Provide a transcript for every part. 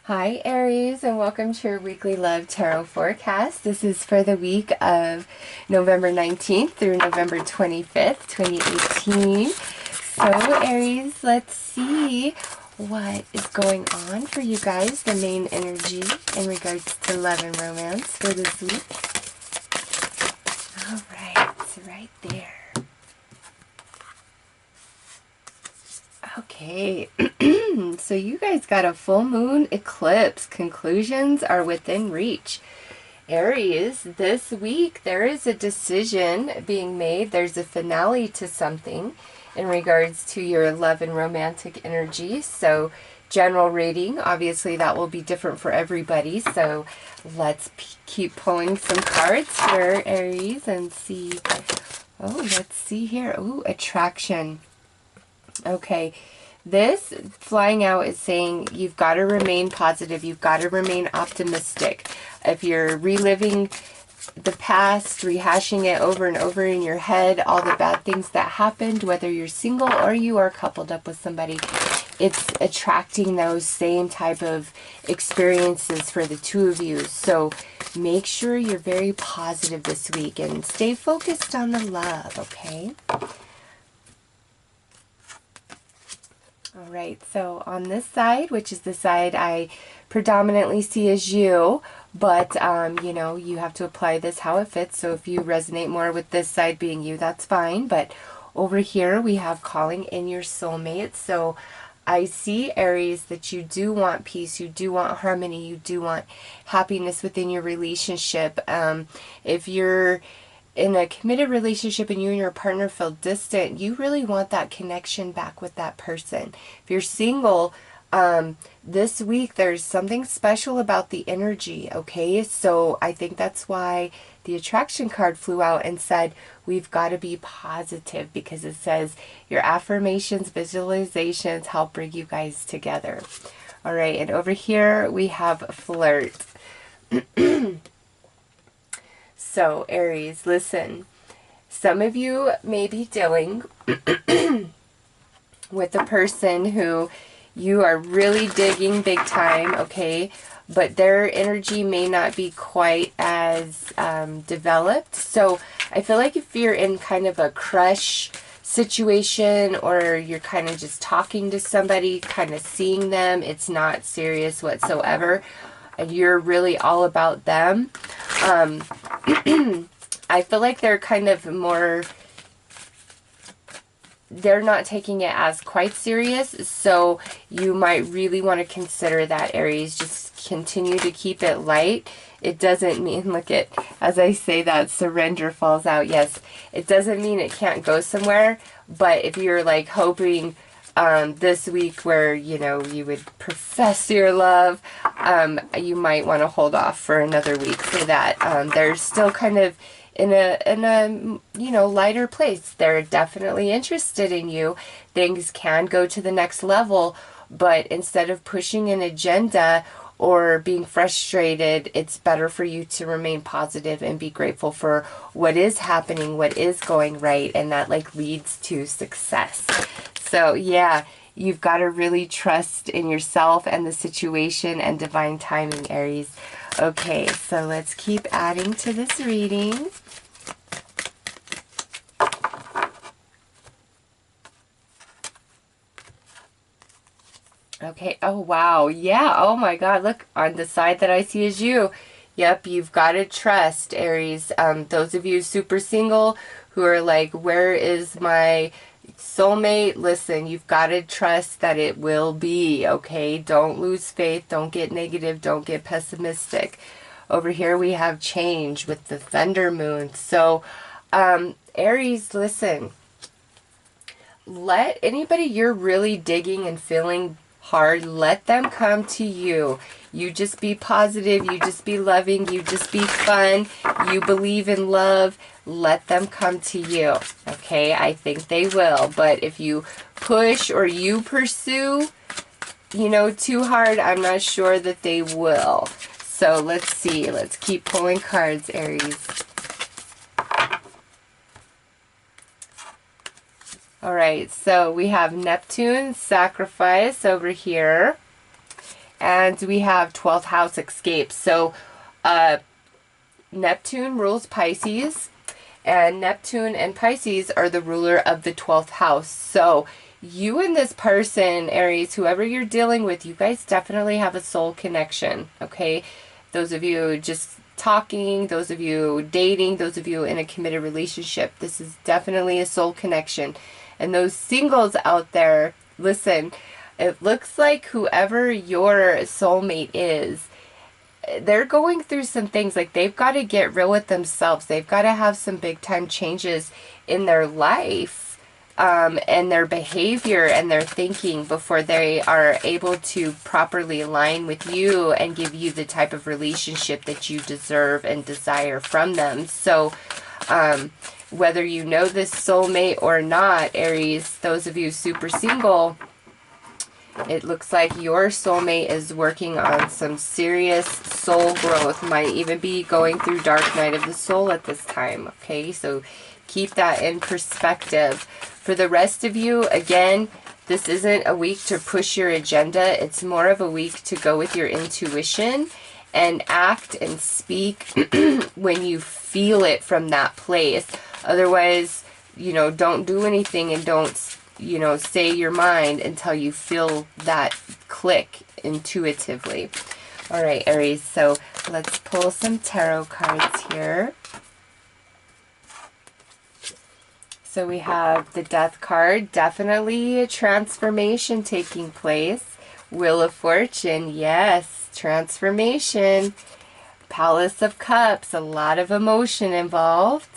Hi Aries, and welcome to your weekly love tarot forecast. This is for the week of November 19th through November 25th, 2018. So Aries, let's see what is going on for you guys, the main energy in regards to love and romance for this week. All right, so right there. Okay, so you guys got a full moon eclipse. Conclusions are within reach. Aries, this week there is a decision being made. There's a finale to something in regards to your love and romantic energy. So general reading, obviously that will be different for everybody. So let's keep pulling some cards here, Aries, and see. Oh, let's see here. Ooh, attraction. Okay, this flying out is saying you've got to remain positive. You've got to remain optimistic. If you're reliving the past, rehashing it over and over in your head, all the bad things that happened, whether you're single or you are coupled up with somebody, it's attracting those same type of experiences for the two of you. So make sure you're very positive this week and stay focused on the love, okay? All right, so on this side, which is the side I predominantly see as you, but, you know, you have to apply this how it fits. So if you resonate more with this side being you, that's fine. But over here, we have calling in your soulmate. So I see, Aries, that you do want peace, you do want harmony, you do want happiness within your relationship. If you're in a committed relationship and you and your partner feel distant, you really want that connection back with that person. If you're single, this week there's something special about the energy, okay? So I think that's why the attraction card flew out and said, we've got to be positive, because it says your affirmations, visualizations help bring you guys together. All right, and over here we have flirt. So, Aries, listen, some of you may be dealing with a person who you are really digging big time, okay? But their energy may not be quite as developed. So, I feel like if you're in kind of a crush situation, or you're kind of just talking to somebody, kind of seeing them, it's not serious whatsoever, and you're really all about them, I feel like they're kind of more, they're not taking it as quite serious, so you might really want to consider that, Aries. Just continue to keep it light. It doesn't mean, look at, as I say that, surrender falls out. Yes, it doesn't mean it can't go somewhere, but if you're like hoping this week where, you know, you would profess your love, you might want to hold off for another week for that. They're still kind of in a you know, lighter place. They're definitely interested in you. Things can go to the next level, but instead of pushing an agenda or being frustrated, it's better for you to remain positive and be grateful for what is happening, what is going right, and that like leads to success. So yeah, you've got to really trust in yourself and the situation and divine timing, Aries. Okay, so let's keep adding to this reading. Okay, oh wow, yeah, oh my god, look, on the side that I see is you. Yep, you've got to trust, Aries. Those of you super single who are like, where is my soulmate? Listen, you've got to trust that it will be, okay? Don't lose faith, don't get negative, don't get pessimistic. Over here we have change with the thunder moon. So, Aries, listen, let anybody you're really digging and feeling hard, let them come to you. You just be positive, you just be loving, you just be fun, you believe in love, let them come to you, okay? I think they will, but if you push or you pursue, you know, too hard, I'm not sure that they will. So let's see, let's keep pulling cards, Aries. All right, so we have Neptune, sacrifice over here. And we have 12th house escape. So Neptune rules Pisces, and Neptune and Pisces are the ruler of the 12th house. So you and this person, Aries, whoever you're dealing with, you guys definitely have a soul connection, okay? Those of you just talking, those of you dating, those of you in a committed relationship, this is definitely a soul connection. And those singles out there, listen, it looks like whoever your soulmate is, they're going through some things. Like, they've got to get real with themselves. They've got to have some big time changes in their life, and their behavior and their thinking before they are able to properly align with you and give you the type of relationship that you deserve and desire from them. So whether you know this soulmate or not, Aries, those of you super single, it looks like your soulmate is working on some serious soul growth. Might even be going through dark night of the soul at this time. Okay, so keep that in perspective. For the rest of you, again, this isn't a week to push your agenda. It's more of a week to go with your intuition and act and speak when you feel it from that place. Otherwise, you know, don't do anything and don't, you know, say your mind until you feel that click intuitively. All right, Aries, so let's pull some tarot cards here. So we have the Death card, definitely a transformation taking place. Wheel of Fortune, yes, transformation. Palace of Cups, a lot of emotion involved.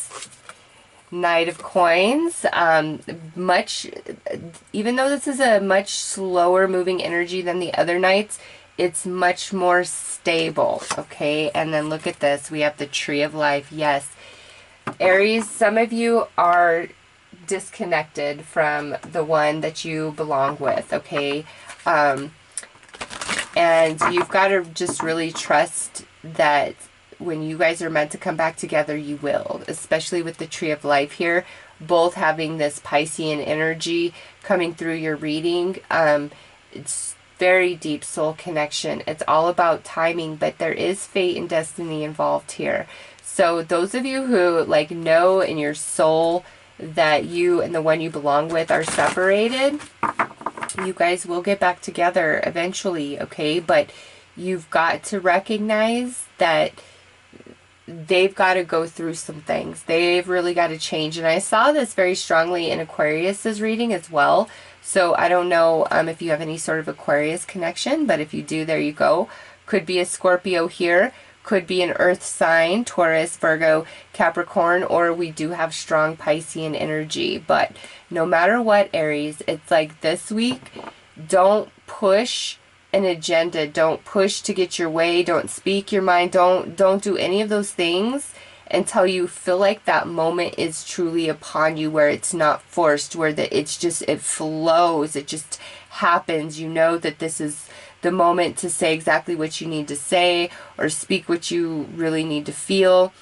Knight of Coins, even though this is a much slower moving energy than the other knights, it's much more stable, okay? And then look at this, we have the Tree of Life. Yes, Aries, some of you are disconnected from the one that you belong with, okay? And you've got to just really trust that when you guys are meant to come back together, you will, especially with the Tree of Life here, both having this Piscean energy coming through your reading. It's very deep soul connection. It's all about timing, but there is fate and destiny involved here. So those of you who like know in your soul that you and the one you belong with are separated, you guys will get back together eventually, okay? But you've got to recognize that they've got to go through some things. They've really got to change. And I saw this very strongly in Aquarius's reading as well. So I don't know if you have any sort of Aquarius connection, but if you do, there you go. Could be a Scorpio here. Could be an earth sign, Taurus, Virgo, Capricorn, or we do have strong Piscean energy. But no matter what, Aries, it's like this week, don't push an agenda. Don't push to get your way. Don't speak your mind. Don't do any of those things until you feel like that moment is truly upon you, where it's not forced, where it flows, it just happens. You know that this is the moment to say exactly what you need to say or speak what you really need to feel.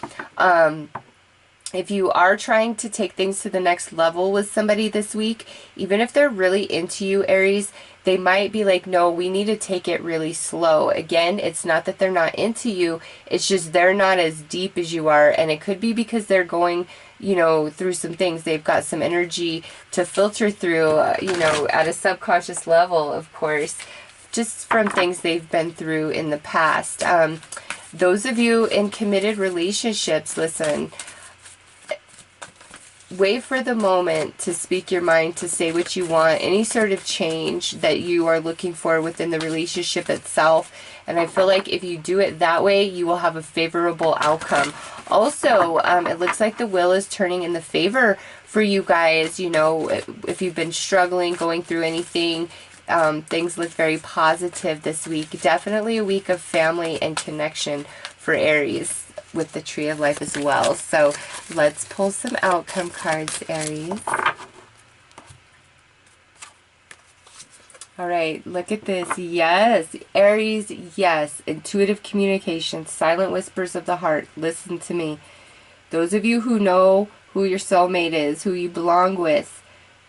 If you are trying to take things to the next level with somebody this week, even if they're really into you, Aries, they might be like, no, we need to take it really slow. Again, it's not that they're not into you. It's just they're not as deep as you are. And it could be because they're going, you know, through some things. They've got some energy to filter through, you know, at a subconscious level, of course, just from things they've been through in the past. Those of you in committed relationships, listen, wait for the moment to speak your mind, to say what you want, any sort of change that you are looking for within the relationship itself. And I feel like if you do it that way, you will have a favorable outcome. Also, it looks like the wheel is turning in the favor for you guys. You know, if you've been struggling, going through anything, things look very positive this week. Definitely a week of family and connection for Aries, with the Tree of Life as well. So let's pull some outcome cards, Aries. All right, look at this. Yes, Aries, yes. Intuitive communication, silent whispers of the heart. Listen to me. Those of you who know who your soulmate is, who you belong with,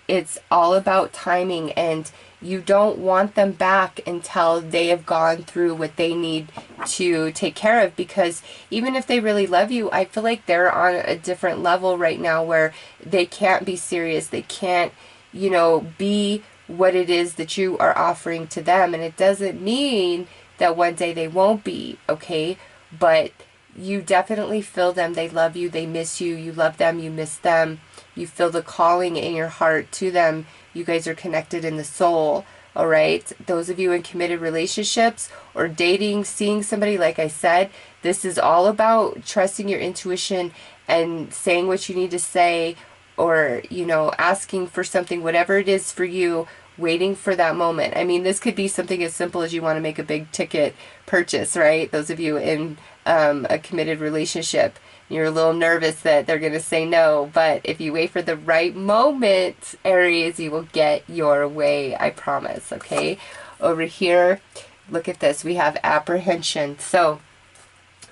it's all about timing, and you don't want them back until they have gone through what they need to take care of, because even if they really love you, I feel like they're on a different level right now where they can't be serious. They can't, you know, be what it is that you are offering to them. And it doesn't mean that one day they won't be, okay? But you definitely feel them. They love you. They miss you. You love them. You miss them. You feel the calling in your heart to them. You guys are connected in the soul, all right? Those of you in committed relationships or dating, seeing somebody, like I said, this is all about trusting your intuition and saying what you need to say, or, you know, asking for something, whatever it is for you, waiting for that moment. I mean, this could be something as simple as you want to make a big ticket purchase, right? Those of you in a committed relationship, you're a little nervous that they're going to say no, but if you wait for the right moment, Aries, you will get your way, I promise, okay? Over here, look at this. We have apprehension. So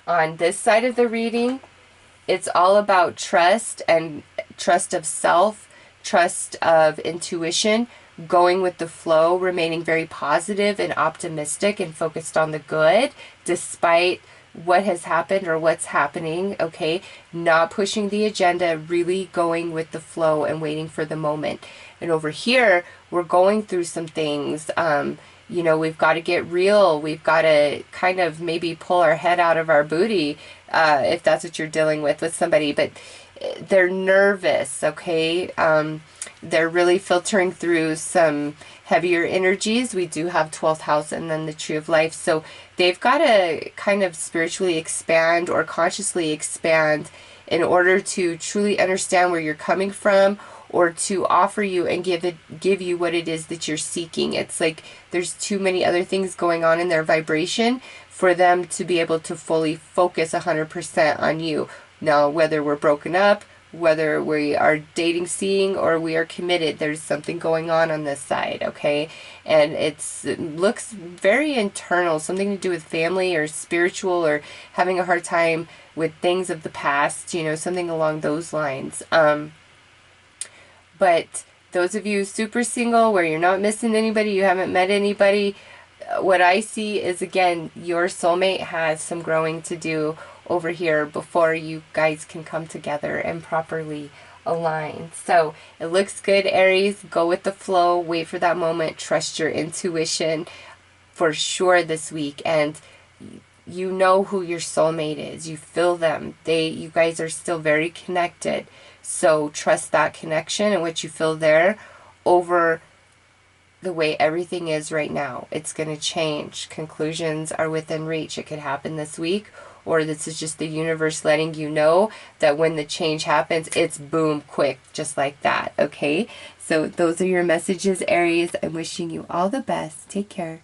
on this side of the reading, it's all about trust, and trust of self, trust of intuition, going with the flow, remaining very positive and optimistic and focused on the good despite what has happened or what's happening, okay? Not pushing the agenda, really going with the flow and waiting for the moment. And over here, we're going through some things. You know, we've got to get real. We've got to kind of maybe pull our head out of our booty, if that's what you're dealing with somebody. But they're nervous, okay? They're really filtering through some heavier energies. We do have 12th house and then the tree of life. So they've got to kind of spiritually expand or consciously expand in order to truly understand where you're coming from, or to offer you and give you what it is that you're seeking. It's like there's too many other things going on in their vibration for them to be able to fully focus 100% on you. Now, whether we're broken up, whether we are dating, seeing, or we are committed, there's something going on this side, okay? And it looks very internal, something to do with family or spiritual, or having a hard time with things of the past, you know, something along those lines. But those of you super single, where you're not missing anybody, you haven't met anybody, what I see is, again, your soulmate has some growing to do over here before you guys can come together and properly align. So it looks good, Aries. Go with the flow. Wait for that moment. Trust your intuition for sure this week. And you know who your soulmate is. You feel them. You guys are still very connected. So trust that connection and what you feel there over the way everything is right now. It's going to change. Conclusions are within reach. It could happen this week, or this is just the universe letting you know that when the change happens, it's boom, quick, just like that, okay? So those are your messages, Aries. I'm wishing you all the best. Take care.